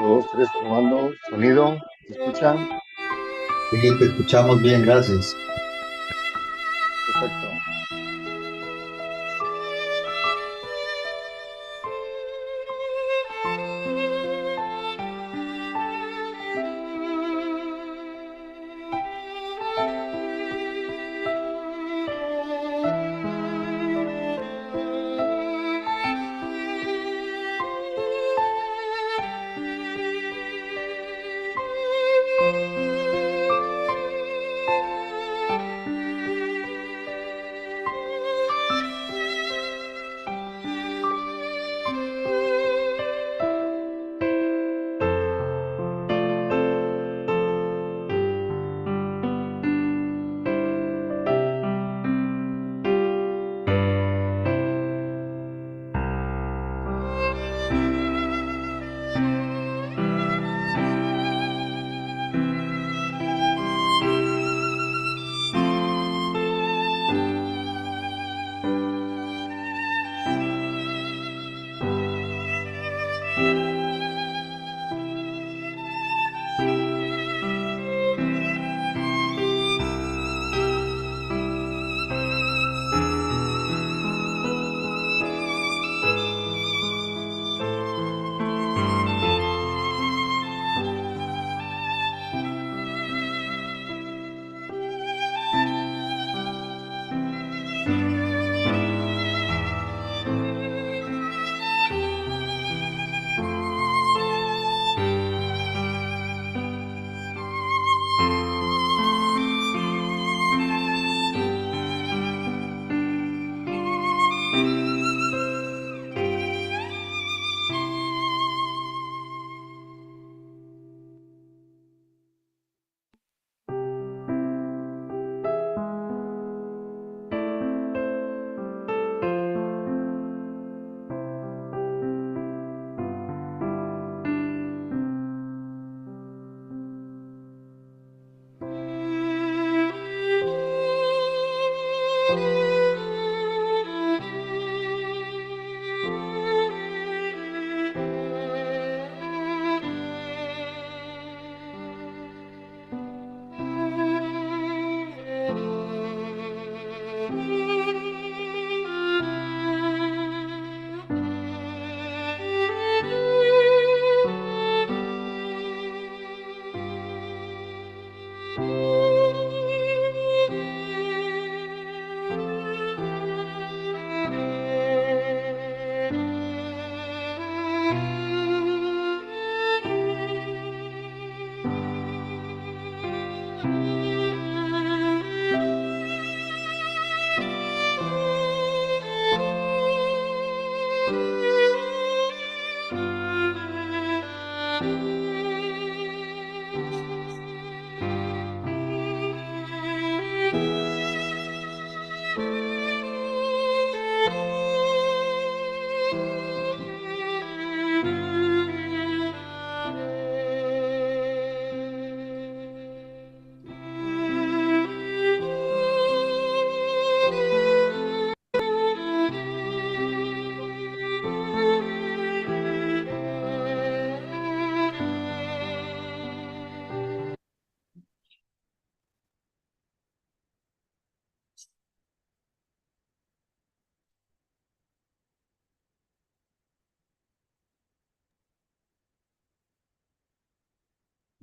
Dos, tres, probando. Sonido, ¿se escucha? Sí, te escuchamos bien, gracias. Perfecto.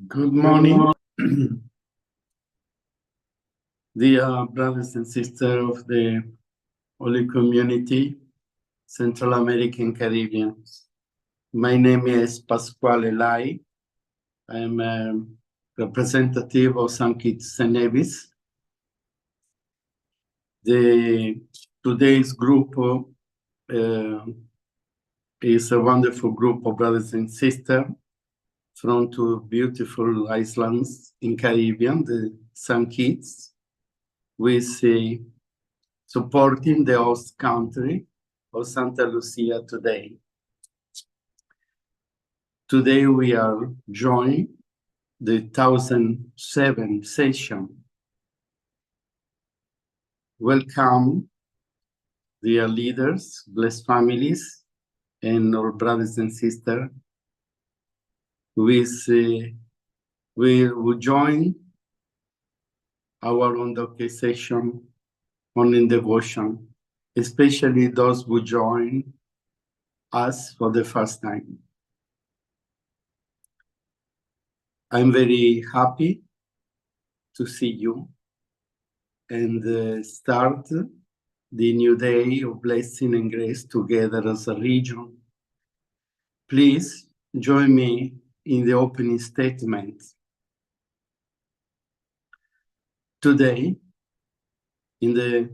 Good morning, dear brothers and sisters of the Holy Community, Central American Caribbean. My name is Pasquale Lai. I am a representative of St. Kitts and Nevis. Today's group is a wonderful group of brothers and sisters from two beautiful islands in Caribbean, the St. Kitts. We see supporting the host country of Santa Lucia today. Today we are joining the 1007 session. Welcome, dear leaders, blessed families, and our brothers and sisters. will join our Ondoke session morning devotion, especially those who join us for the first time. I'm very happy to see you and start the new day of blessing and grace together as a region. Please join me in the opening statement. Today, in the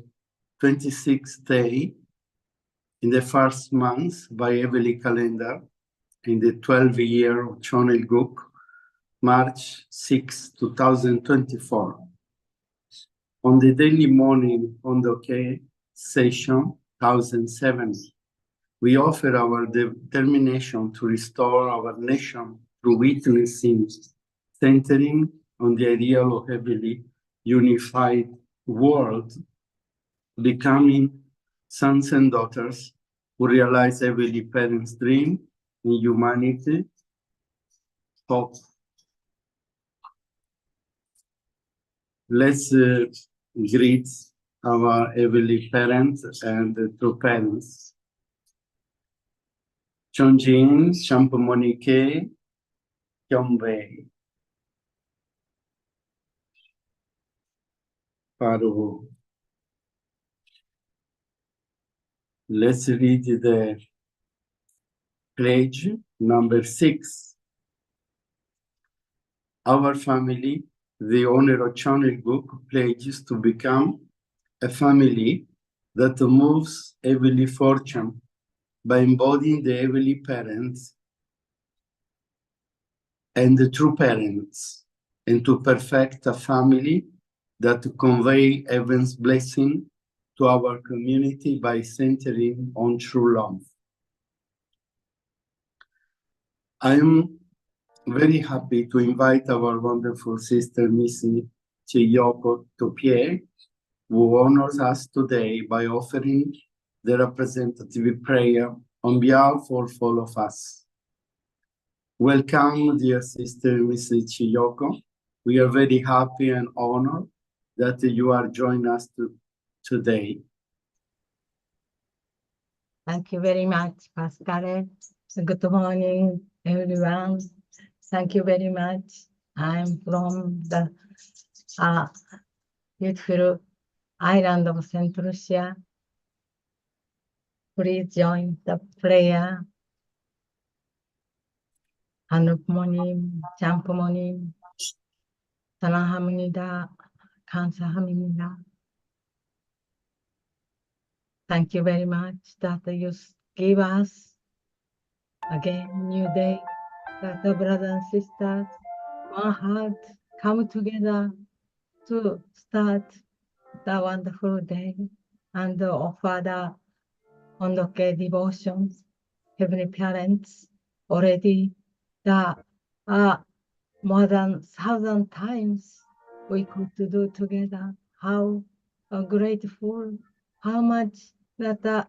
26th day, in the first month by heavenly calendar, in the 12th year of Chonel Guk, March 6, 2024, on the daily morning Ondoke session 1007, we offer our determination to restore our nation through witnessing, centering on the ideal of heavenly unified world, becoming sons and daughters who realize heavenly parents' dream in humanity, hope. Let's greet our heavenly parents and true parents. Chonjin, Champamonike, Kyombe, Paro. Let's read the pledge number 6. Our family, the owner of Channel Book, pledges to become a family that moves heavenly fortune by embodying the heavenly parents and the true parents, and to perfect a family that convey heaven's blessing to our community by centering on true love. I am very happy to invite our wonderful sister, Missy Chiyoko Topie, who honors us today by offering the representative prayer on behalf of all of us. Welcome, dear sister, Mrs. Chiyoko. We are very happy and honored that you are joining us today. Thank you very much, Pascal. Good morning, everyone. Thank you very much. I'm from the beautiful island of St. Lucia. Please join the prayer. 하늘부모님, 장부모님, 사랑합니다. 감사합니다. Thank you very much that you give us again new day, that the brothers and sisters, one heart, come together to start the wonderful day and offer the Ondoke devotions. Heavenly Parents, already the more than 1,000 times we could do together. How grateful, how much that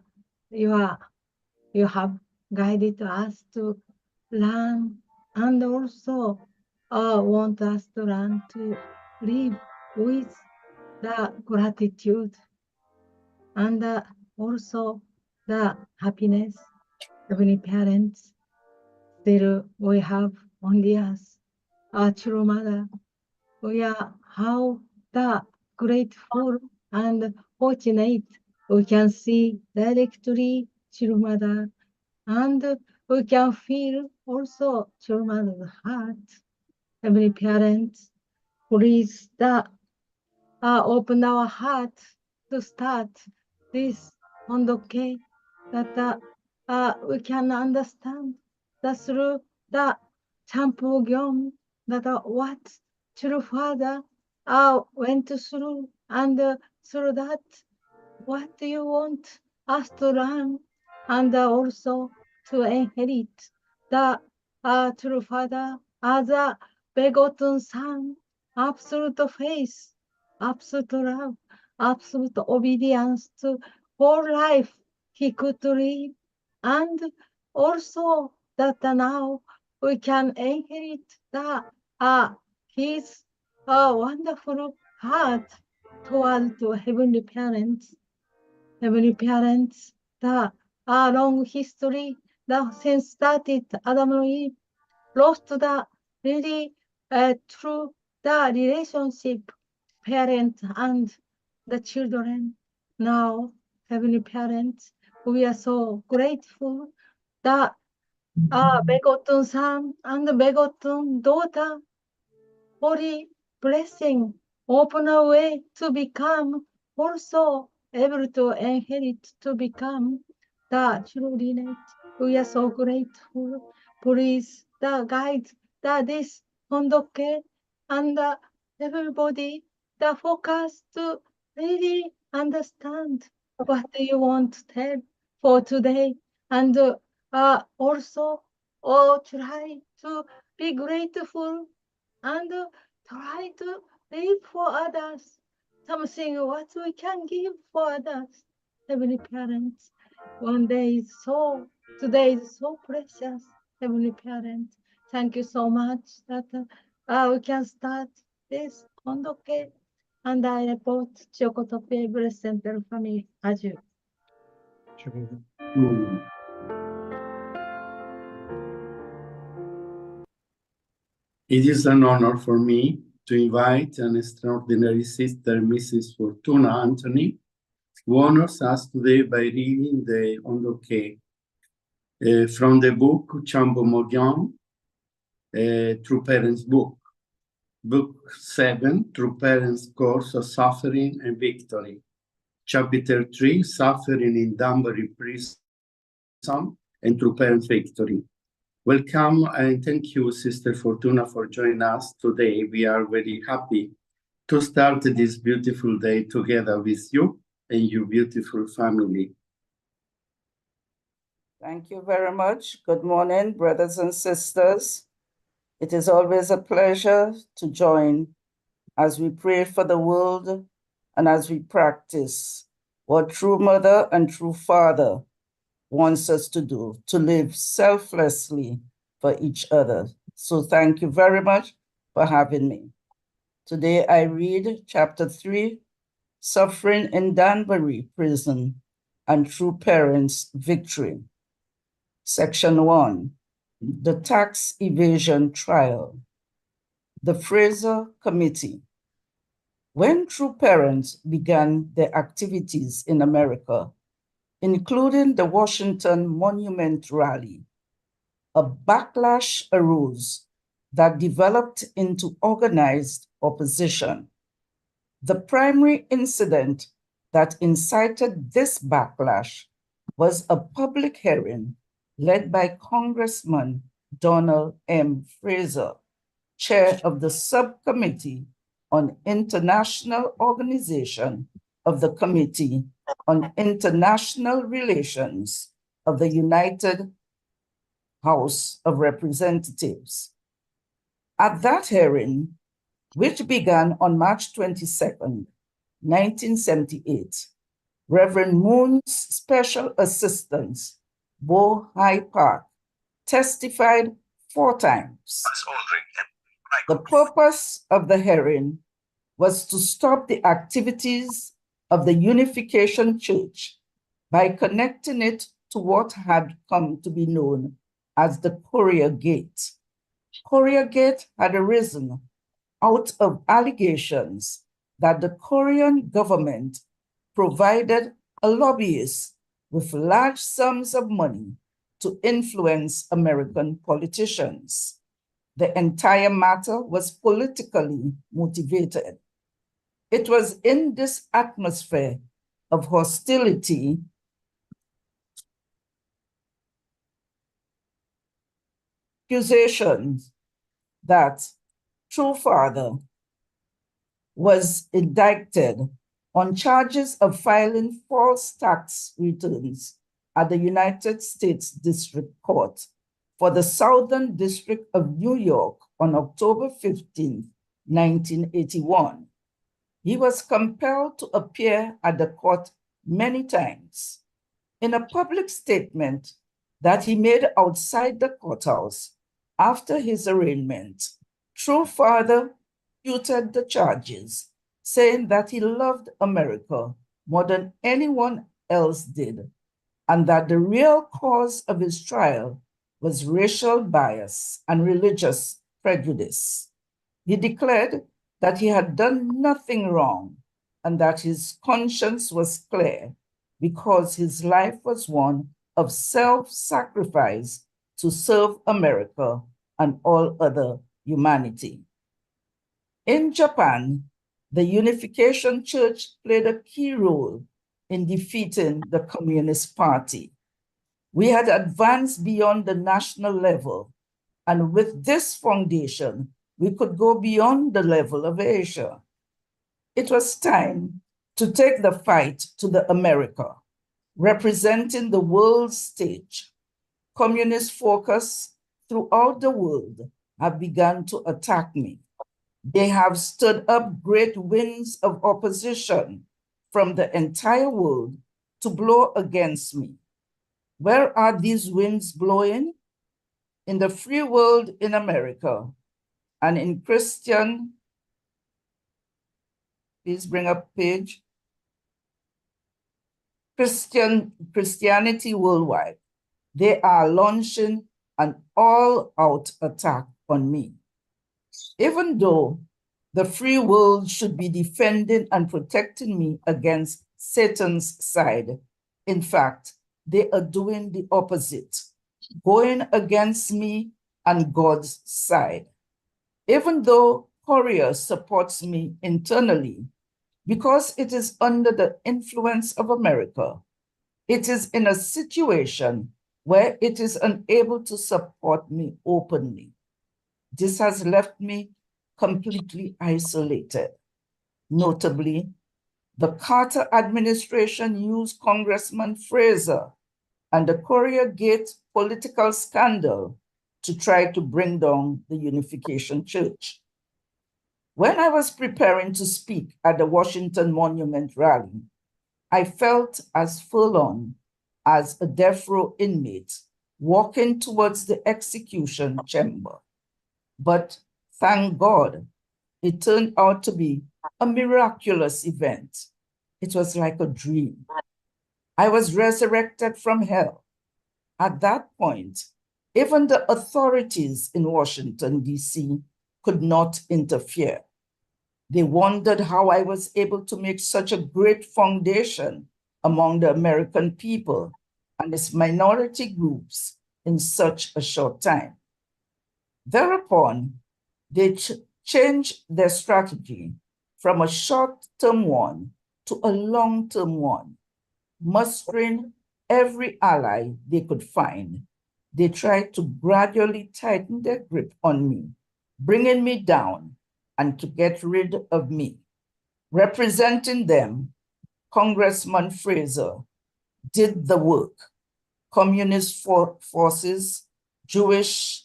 you have guided us to learn, and also want us to learn to live with the gratitude and also the happiness. Heavenly Parents, still we have only us, our true mother. We are how the grateful and fortunate we can see directly true mother, and we can feel also true mother's heart. Heavenly Parents, please open our heart to start this Ondoke, that we can understand that through the Champogyeom, that what true Father went through, and through that, what do you want us to learn, and also to inherit the true Father as a begotten Son, absolute faith, absolute love, absolute obedience to whole life he could live, and also that now we can inherit his wonderful heart toward the heavenly parents. Heavenly parents, the long history, the since started Adam and Eve, lost the really true the relationship parent and the children. Now, heavenly parents, we are so grateful that begotten son and begotten daughter, holy blessing, open a way to become also able to inherit to become the true lineage. We are so grateful. Please, the guide, this Hondoke and everybody, the focus to really understand what do you want to tell for today, and also try to be grateful and try to live for others. Something what we can give for others. Heavenly parents, one day is so, today is so precious. Heavenly parents, thank you so much that we can start this Kondoke. And I report Chokotope Blessed Center Family Aju. Mm. It is an honor for me to invite an extraordinary sister, Mrs. Fortuna Anthony, who honors us today by reading the Ondoke from the book Chambo Mogyan, True Parents Book, Book 7, True Parents Course of Suffering and Victory, Chapter 3, Suffering in Danbury Prison and True Parents Victory. Welcome and thank you, Sister Fortuna, for joining us today. We are very happy to start this beautiful day together with you and your beautiful family. Thank you very much. Good morning, brothers and sisters. It is always a pleasure to join as we pray for the world and as we practice what true mother and true father wants us to do, to live selflessly for each other. So thank you very much for having me. Today I read chapter 3, Suffering in Danbury Prison and True Parents' Victory. Section 1, the Tax Evasion Trial. The Fraser Committee. When True Parents began their activities in America, including the Washington Monument Rally, a backlash arose that developed into organized opposition. The primary incident that incited this backlash was a public hearing led by Congressman Donald M. Fraser, chair of the Subcommittee on International Organization of the Committee on International Relations of the United House of Representatives. At that hearing, which began on March 22nd, 1978, Reverend Moon's special assistant, Bo High Park, testified 4 times. The purpose of the hearing was to stop the activities of the Unification Church by connecting it to what had come to be known as the Courier Gate. Courier Gate had arisen out of allegations that the Korean government provided a lobbyist with large sums of money to influence American politicians. The entire matter was politically motivated. It was in this atmosphere of hostility accusations that True Father was indicted on charges of filing false tax returns at the United States District Court for the Southern District of New York on October 15, 1981. He was compelled to appear at the court many times. In a public statement that he made outside the courthouse, After his arraignment, true father refuted the charges, saying that he loved America more than anyone else did, and that the real cause of his trial was racial bias and religious prejudice. He declared that he had done nothing wrong and that his conscience was clear because his life was one of self-sacrifice to serve America and all other humanity. In Japan, the Unification Church played a key role in defeating the Communist Party. We had advanced beyond the national level, and with this foundation, we could go beyond the level of Asia. It was time to take the fight to the America, representing the world stage. Communist focus throughout the world have begun to attack me. They have stood up great winds of opposition from the entire world to blow against me. Where are these winds blowing? In the free world in America and in Christian, please bring up page, Christianity worldwide. They are launching an all-out attack on me. Even though the free world should be defending and protecting me against Satan's side, in fact, they are doing the opposite, going against me and God's side. Even though Korea supports me internally, because it is under the influence of America, it is in a situation where it is unable to support me openly. This has left me completely isolated. Notably, the Carter administration used Congressman Fraser and the Korea Gate political scandal to try to bring down the Unification Church. When I was preparing to speak at the Washington Monument rally, I felt as forlorn as a death row inmate walking towards the execution chamber. But thank God, it turned out to be a miraculous event. It was like a dream. I was resurrected from hell. At that point, even the authorities in Washington, D.C. could not interfere. They wondered how I was able to make such a great foundation among the American people and its minority groups in such a short time. Thereupon, they changed their strategy from a short-term one to a long-term one, mustering every ally they could find. They tried to gradually tighten their grip on me, bringing me down and to get rid of me. Representing them, Congressman Fraser did the work. Communist forces, Jewish,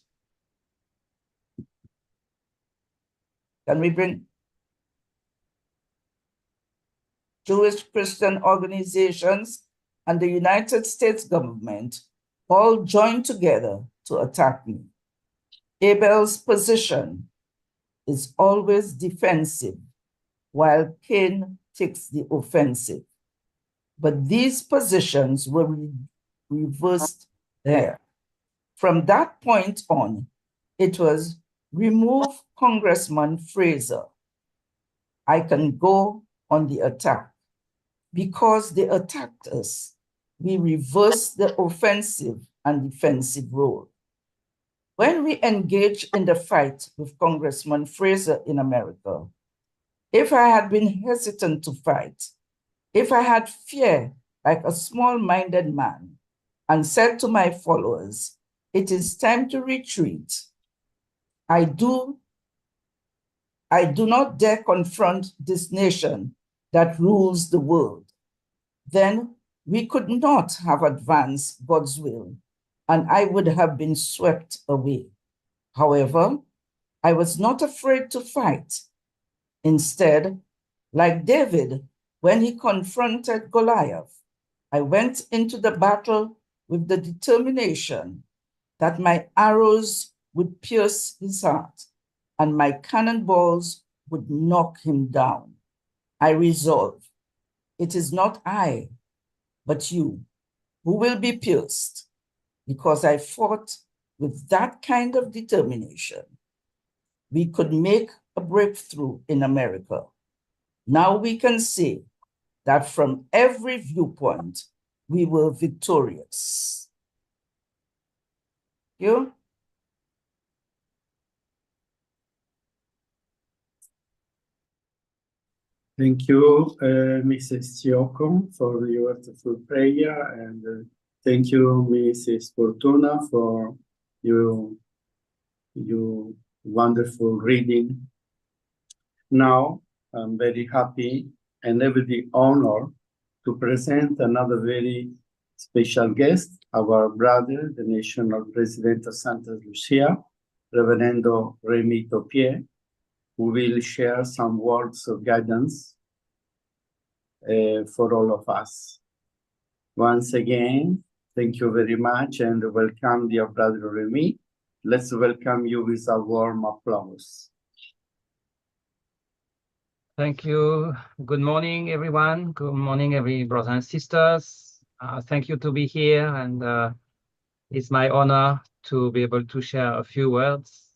Jewish Christian organizations and the United States government all joined together to attack me. Abel's position is always defensive, while Cain takes the offensive. But these positions were reversed there. From that point on, it was remove Congressman Fraser. I can go on the attack. Because they attacked us, we reversed the offensive and defensive role. When we engaged in the fight with Congressman Fraser in America, if I had been hesitant to fight, if I had fear like a small-minded man and said to my followers, it is time to retreat, I do not dare confront this nation that rules the world, then we could not have advanced God's will, and I would have been swept away. However, I was not afraid to fight. Instead, like David, when he confronted Goliath, I went into the battle with the determination that my arrows would pierce his heart, and my cannonballs would knock him down. I resolve, it is not I, but you, who will be pierced, because I fought with that kind of determination. We could make a breakthrough in America. Now we can say that from every viewpoint, we were victorious. You? Thank you, Mrs. Chiocco, for your wonderful prayer, and thank you, Mrs. Fortuna, for your wonderful reading. Now, I'm very happy and have the honor to present another very special guest, our brother, the National President of Santa Lucia, Reverendo Remy Topier, who will share some words of guidance for all of us. Once again, thank you very much and welcome, dear brother Remy. Let's welcome you with a warm applause. Thank you. Good morning, everyone. Good morning, every brothers and sisters. Thank you to be here, and it's my honor to be able to share a few words.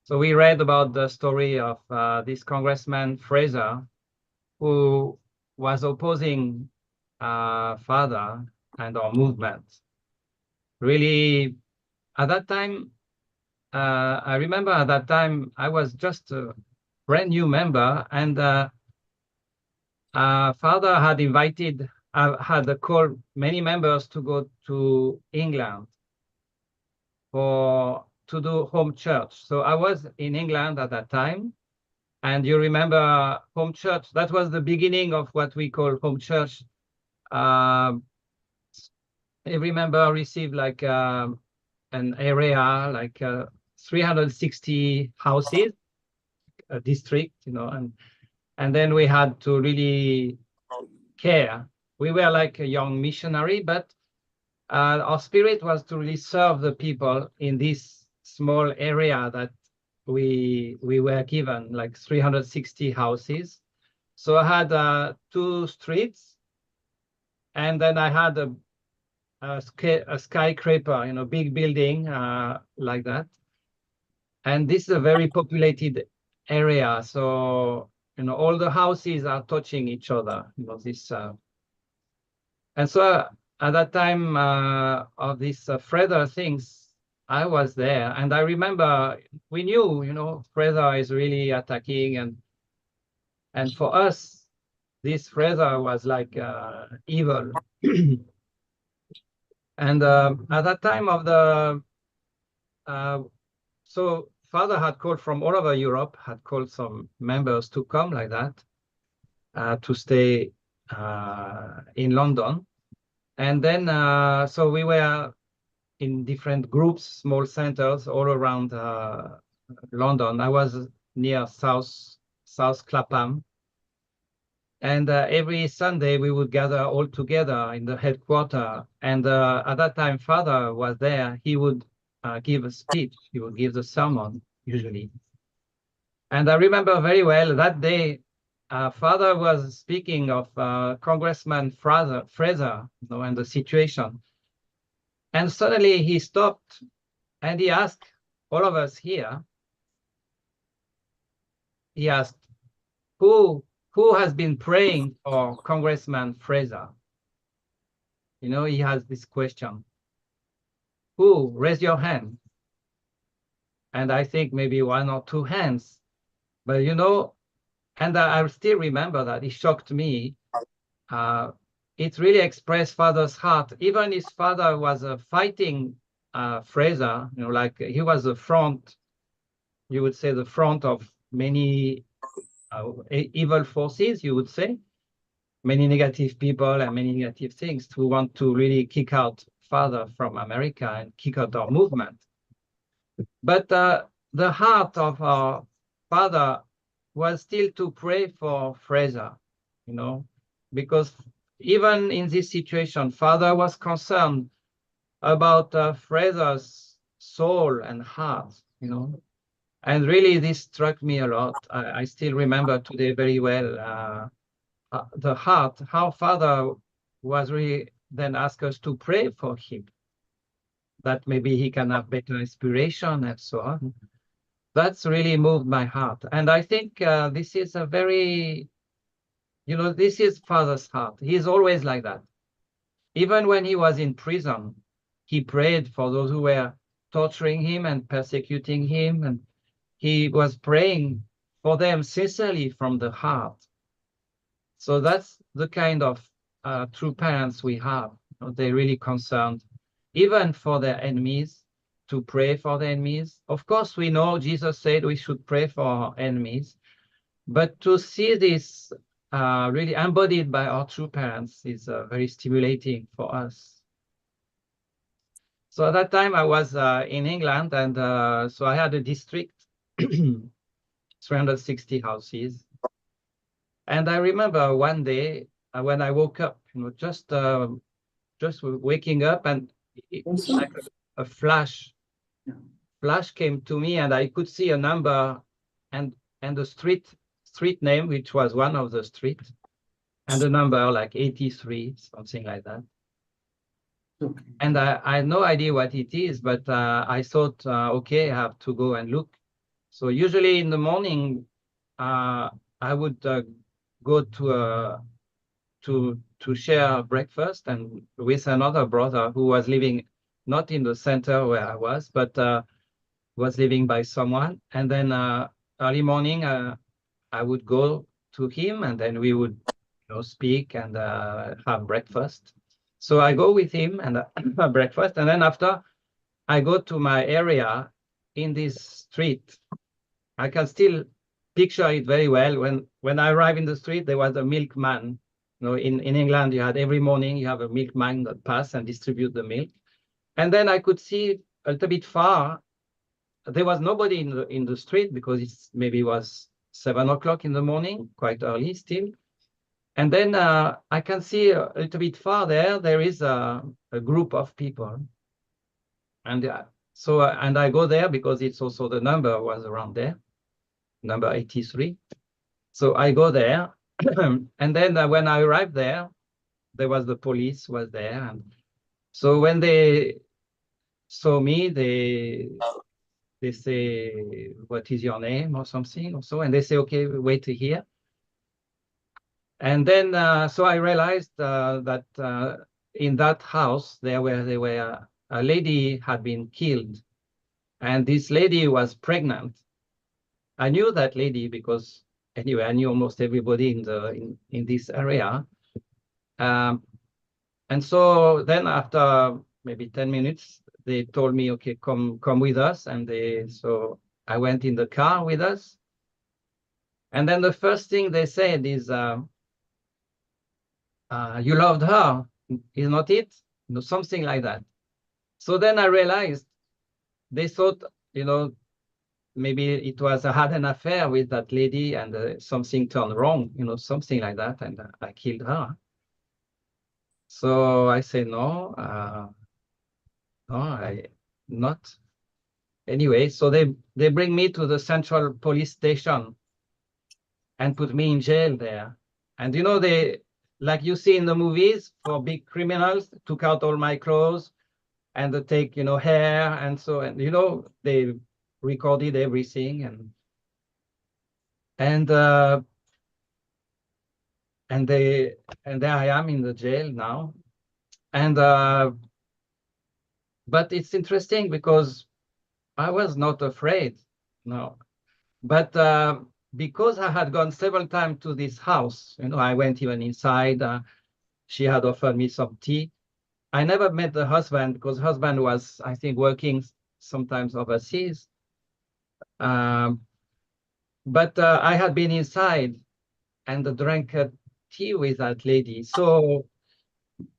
So we read about the story of this Congressman Fraser, who was opposing Father and our movement. Really, at that time, I remember at that time I was just a brand new member, and Father had invited, had called many members to go to England to do home church. So I was in England at that time, and you remember home church, that was the beginning of what we call home church. Every member received like an area, like 360 houses, a district, you know, and then we had to really care. We were like a young missionary, but our spirit was to really serve the people in this small area that we were given, like 360 houses. So I had 2 streets, and then I had a skyscraper, you know, big building like that. And this is a very populated area, so you know all the houses are touching each other. You know this, and so at that time of these Fraser things, I was there, and I remember we knew, you know, Fraser is really attacking, and for us, this Fraser was like evil. And at that time of the, so Father had called from all over Europe, had called some members to come like that, to stay in London. And then, so we were in different groups, small centers all around London. I was near South Clapham. And every Sunday we would gather all together in the headquarters. And at that time, Father was there. He would give a speech. He would give the sermon usually. And I remember very well that day, Father was speaking of Congressman Fraser, you know, and the situation. And suddenly he stopped and he asked all of us here, he asked, who has been praying for Congressman Fraser? You know, he has this question. Who? Raise your hand. And I think maybe 1 or 2 hands. But you know, and I still remember that it shocked me. It really expressed Father's heart. Even his father was fighting Fraser, you know, like he was the front, you would say the front of many evil forces, you would say, many negative people and many negative things who want to really kick out Father from America and kick out our movement. But the heart of our Father was still to pray for Fraser, you know, because even in this situation, Father was concerned about Fraser's soul and heart, you know. And really, this struck me a lot. I still remember today very well the heart, how Father was really then asked us to pray for him, that maybe he can have better inspiration and so on. That's really moved my heart. And I think this is a very, you know, this is Father's heart. He's always like that. Even when he was in prison, he prayed for those who were torturing him and persecuting him. And he was praying for them sincerely from the heart. So that's the kind of true parents we have. You know, they're really concerned, even for their enemies, to pray for their enemies. Of course, we know Jesus said we should pray for our enemies, but to see this really embodied by our true parents is very stimulating for us. So at that time I was in England, and so I had a district, 360 houses. And I remember one day when I woke up, you know, just waking up, and like a flash came to me, and I could see a number and the street name, which was one of the streets, and a number like 83, something like that. Okay. And I had no idea what it is, but I thought, okay, I have to go and look. So usually in the morning, I would go to share breakfast and with another brother who was living not in the center where I was, but was living by someone. And then early morning, I would go to him, and then we would, you know, speak and have breakfast. So I go with him and have breakfast, and then after I go to my area in this street. I can still picture it very well. When I arrived in the street, there was a milkman. You know, in England, you had every morning you have a milkman that pass and distribute the milk. And then I could see a little bit far. There was nobody in the street because it's maybe was 7 o'clock in the morning, quite early still. And then I can see a little bit far there is a group of people. And so I go there because it's also the number was around there, number 83. So I go there. And then when I arrived there was the police was there. And so when they saw me, they say, what is your name or something or so? And they say, okay, wait here. And then, so I realized that in that house, there were a lady had been killed, and this lady was pregnant. I knew that lady because anyway, I knew almost everybody in this area. And so then after maybe 10 minutes, they told me, okay, come with us. And so I went in the car with us. And then the first thing they said is, you loved her, is not it? You know, something like that. So then I realized they thought, you know, maybe it was I had an affair with that lady and something turned wrong, you know, something like that, and I killed her. So I say no, no, I not. Anyway, so they bring me to the central police station and put me in jail there. And you know, they, like you see in the movies, for big criminals, took out all my clothes and they take, you know, hair and so, and you know, they recorded everything, and there I am in the jail now. And but it's interesting because I was not afraid, no, but because I had gone several times to this house, you know, I went even inside. She had offered me some tea. I never met the husband because husband was, I think, working sometimes overseas. But I had been inside and drank tea with that lady. So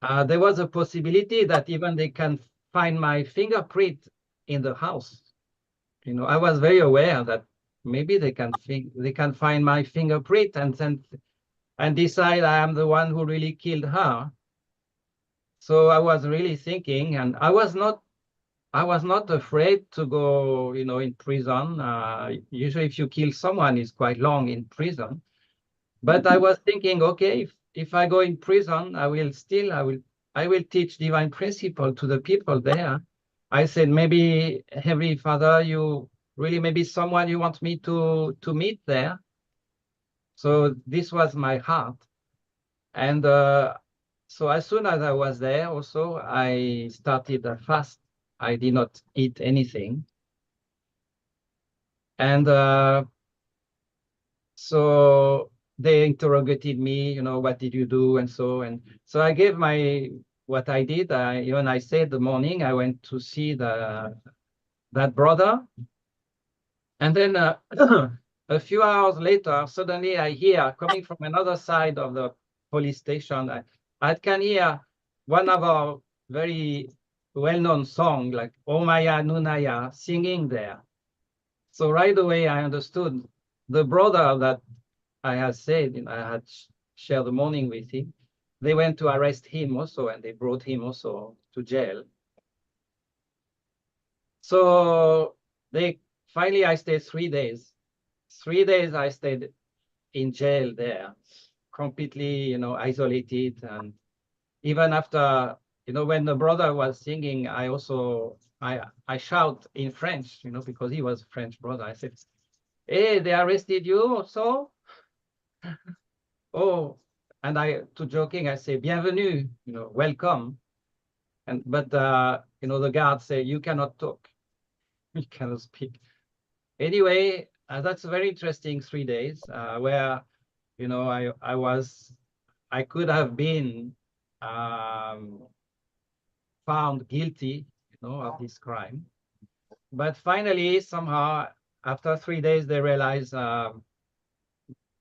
there was a possibility that even they can find my fingerprint in the house. You know, I was very aware that maybe they can find my fingerprint and decide I am the one who really killed her. So I was really thinking, and I was not I was not afraid to go, in prison. Usually if you kill someone, it's quite long in prison. But I was thinking, okay, if I go in prison, I will teach divine principle to the people there. I said, maybe Heavenly Father, maybe someone you want me to meet there. So this was my heart. And so as soon as I was there also, I started a fast. I did not eat anything. And so they interrogated me, what did you do? And so I gave what I did. I said the morning I went to see that brother. And then a few hours later, suddenly I hear coming from another side of the police station, I can hear one of our very well-known songs, like Omaya Nunaya, singing there. So right away I understood the brother that I had said, I had shared the morning with him. They went to arrest him also, and they brought him also to jail. So finally I stayed 3 days. 3 days I stayed in jail there, completely, isolated. And even after, when the brother was singing, I shout in French, because he was a French brother. I said, hey, they arrested you also? Oh, and to joking, I say, bienvenue, welcome. But the guards say, you cannot talk, you cannot speak. Anyway, that's a very interesting 3 days where, I could have been found guilty, of this crime. But finally, somehow, after 3 days, they realized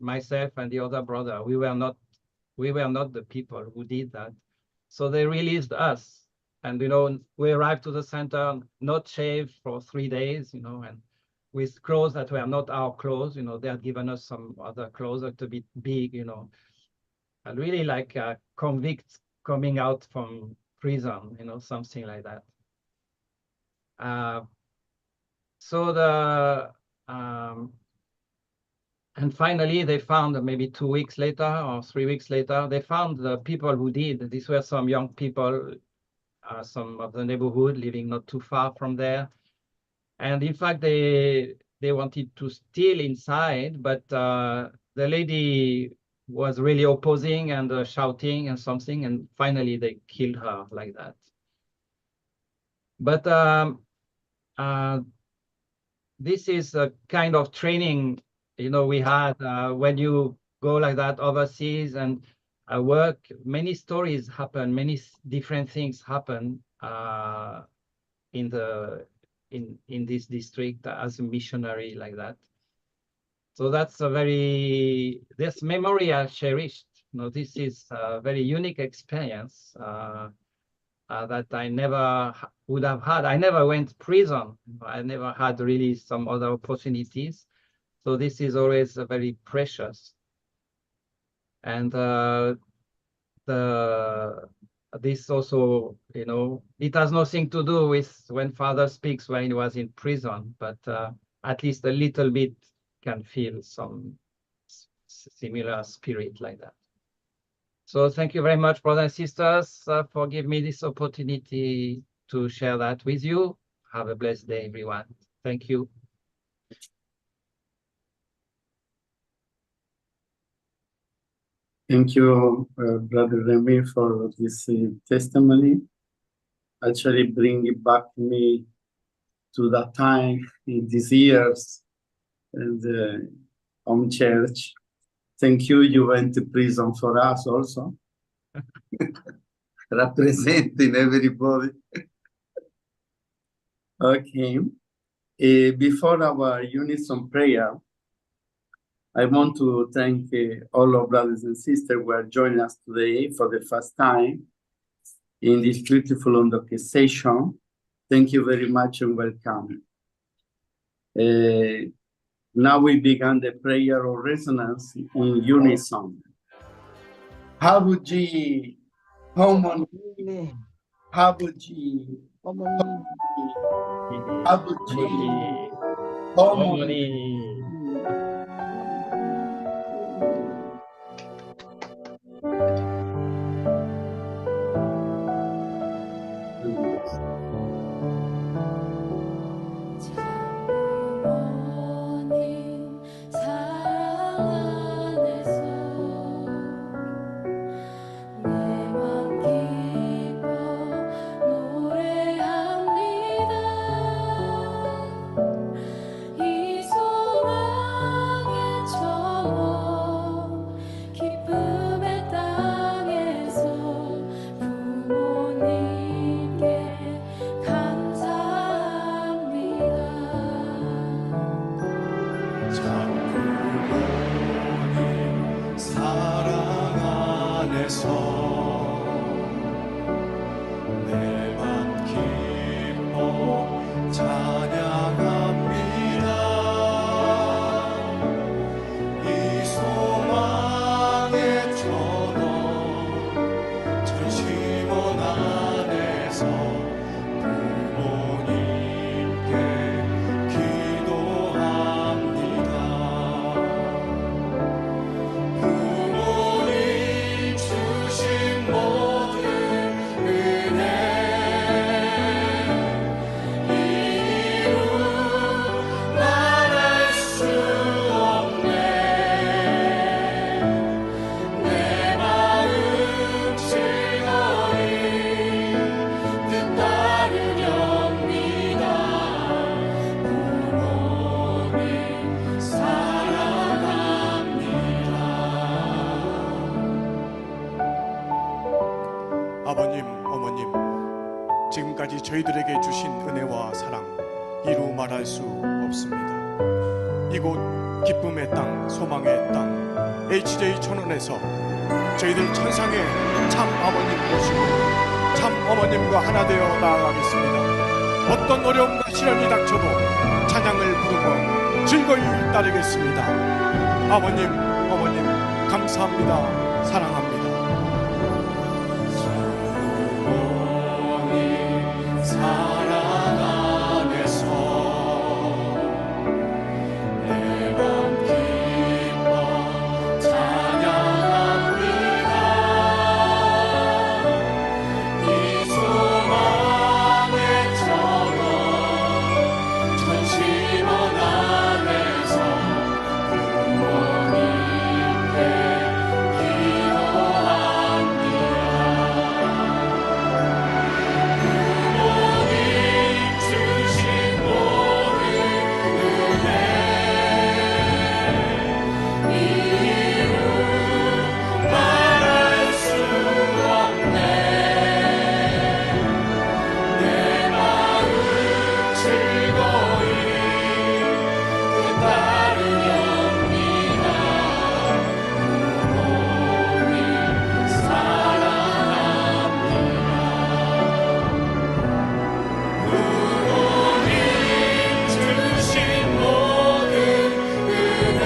myself and the other brother, we were not the people who did that. So they released us. And, we arrived to the center, not shaved for 3 days, and with clothes that were not our clothes. They had given us some other clothes that a bit big, and really like convicts coming out from prison, something like that. And finally, they found, maybe 2 weeks later or 3 weeks later, they found the people who did. These were some young people, some of the neighborhood living not too far from there. And in fact, they wanted to steal inside, but the lady was really opposing and shouting and something. And finally, they killed her like that. But this is a kind of training, we had when you go like that overseas and work. Many stories happen, many different things happen in this district as a missionary like that. So that's this memory I cherished. This is a very unique experience that I never would have had. I never went to prison. I never had really some other opportunities. So this is always very precious. And this also, it has nothing to do with when Father speaks when he was in prison, but at least a little bit can feel some similar spirit like that. So thank you very much, brothers and sisters, for giving me this opportunity to share that with you. Have a blessed day, everyone. Thank you. Thank you, Brother Remy, for this testimony. Actually, bring it back me to that time in these years in the home church. Thank you. You went to prison for us also, representing everybody. Okay. Before our unison prayer, I want to thank all our brothers and sisters who are joining us today for the first time in this beautiful Ondoke session. Thank you very much and welcome. Now we begin the prayer of resonance in unison. How would you harmony 아버지, 어머니, 아버지, 어머니, 부모님 사랑 안에서 내맘 기뻐 노래합니다. 이 소망의 천원 기쁨의 땅에서 부모님께 감사합니다. 부모님 사랑 안에서 내 맘 기뻐 찬양합니다. 이 소망의 천원 전심원 안에서 부모님께 기도합니다. 부모님 주신 모든 은혜 이루 말할 수 없네. 내 마음 즐거이 뜻따르렵니다. 부모님 사랑합니다. 아버님, 어머님, 지금까지 저희들에게 주신 은혜와 사랑 이루 말할 수 없습니다. 이곳 기쁨의 땅, 소망의 땅 HJ 천원에서 저희들 천상의 참 아버님 모시고 참 어머님과 하나 되어 나아가겠습니다. 어떤 어려움과 시련이 닥쳐도 찬양을 부르며 즐거이 따르겠습니다. 아버님, 어머님 감사합니다. 사랑합니다. 부모님 사랑 안에서 내 맘 기뻐 찬양합니다. 이 소망의 천원 전심원 안에서 부모님께 기도합니다. 부모님 주신 모든 은혜 이루 말할 수 없네. 내 마음 즐거이 뜻따르렵니다. 부모님 사랑합니다. 부모님 주신 모든 은혜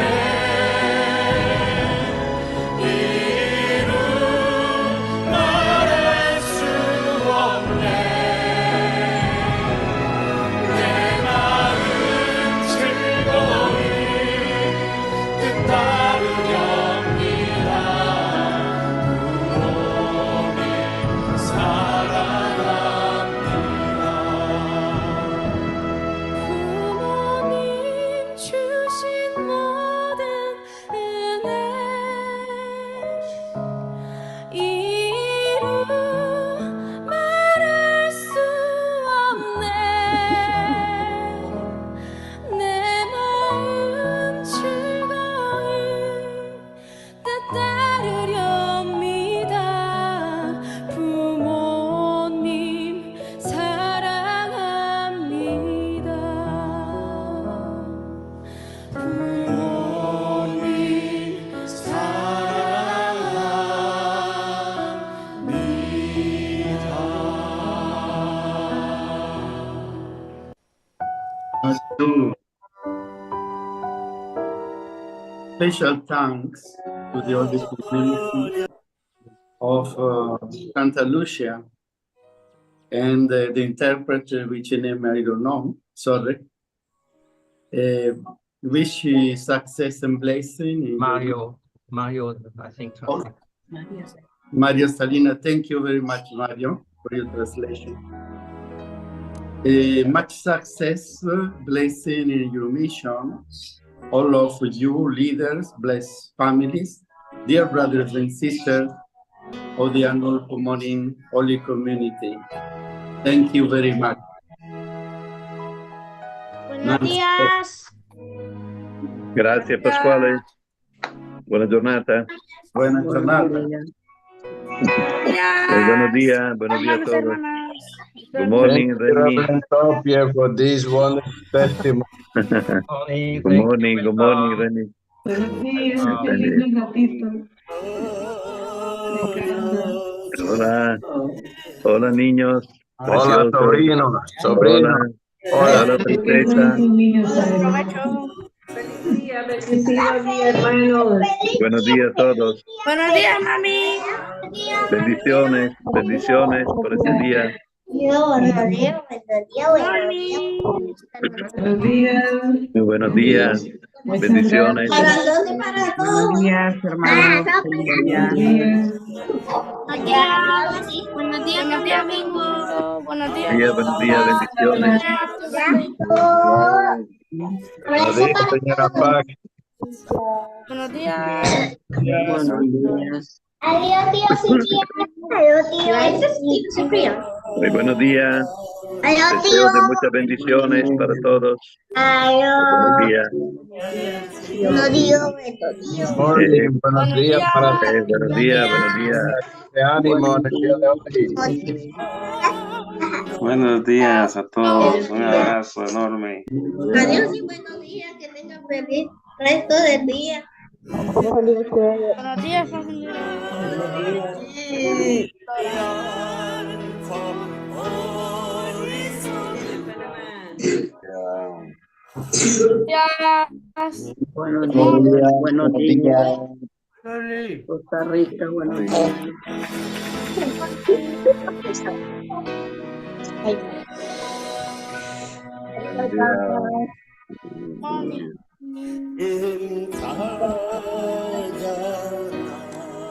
이루 말할 수 없네. 내 마음 즐거이 뜻따르렵니다. 부모님 사랑합니다. 부모님 주신 모든 은혜 이루 말할 수 없네. 내 마음 즐거이 뜻따르렵니다. 부모님 사랑합니다. 부모님 사랑합니다. Special thanks to the Holy Community of Santa Lucia and the interpreter, which name I don't know, sorry. Wish you success and blessing. in Mario, I think. Oh. Mario Salina, thank you very much, Mario, for your translation. Much success, blessing in your mission. All of you leaders, blessed families, dear brothers and sisters of the annual morning Holy Community. Thank you very much. Buenos días. Grazie Pasquale. Buona giornata. Buena jornada. Buenos días a todos. Good morning, Thank you, Remy. Reverend Topia, for this wonderful testimony. Good morning, Remy. Buenos días, qué lindo gatito. Hola niños. Hola, Preciosos. sobrino. Hola, princesa. Bendecidos días, hermanos. Buenos días a todos. Buenos días, mami. Bendiciones por este día. Buenos días. Muy buenos días. Bendiciones. Buenos días, hermanos. Buenos días, amigo. Buenos días. Buenos días, bendiciones. Buenos días, señora Pac. Buenos días. Adiós, tío Cipriano. Muy buenos días. Adiós, tío. Deseos de muchas bendiciones para todos. Buenos días. Buenos días. Buenos días para Buenos días. de ánimo en el día de hoy. Buenos días a todos, un abrazo enorme. Adiós y buenos días, que tengan feliz resto del día. Buenos días, familia. Buenos días. Costa Rica, buenos días.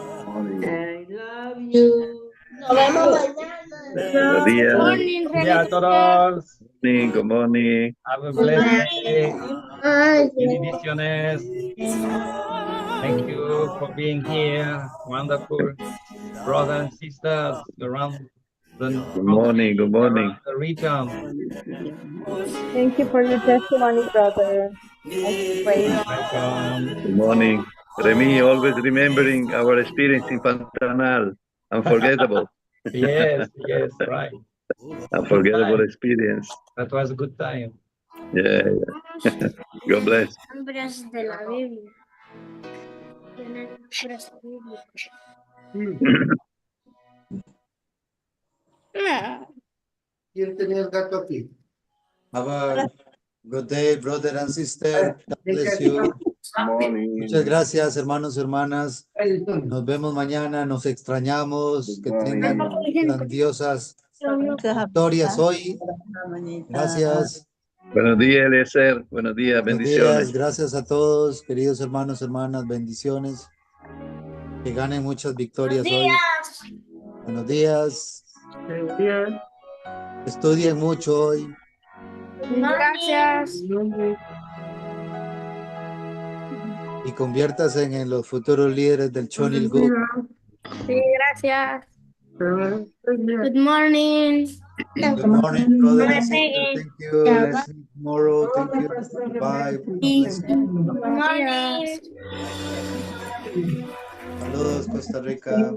I love you. Nos vemos mañana. Buenos días. Buenos días a todos. Good morning. Have a blessed day. Bendiciones. Thank you for being here. Wonderful brothers and sisters around the Good morning. around the region. Thank you for your testimony, brother. Welcome. Good morning. Remy, always remembering our experience in Pantanal. Unforgettable. Yes, right. Unforgettable experience. That was a good time. Yeah. God bless. Nombres de la Biblia. Tienen nombres de la Biblia. ¿Quién tenía el gato aquí? Have a good day, brother and sister. God bless you. Muchas gracias, hermanos y hermanas. Nos vemos mañana, nos extrañamos. Que tengan grandiosas victorias hoy. Gracias. Buenos días, Eliezer. Buenos días, bendiciones. Gracias a todos, queridos hermanos y hermanas. Bendiciones. Que ganen muchas victorias hoy. Buenos días. Estudien mucho hoy. Gracias. Y conviértase en los futuros líderes del Chonil Group. Sí, gracias. Good morning. Good morning, brother and sister. Thank you. Let's see you tomorrow. Thank you. Bye. Good morning. Saludos, Costa Rica.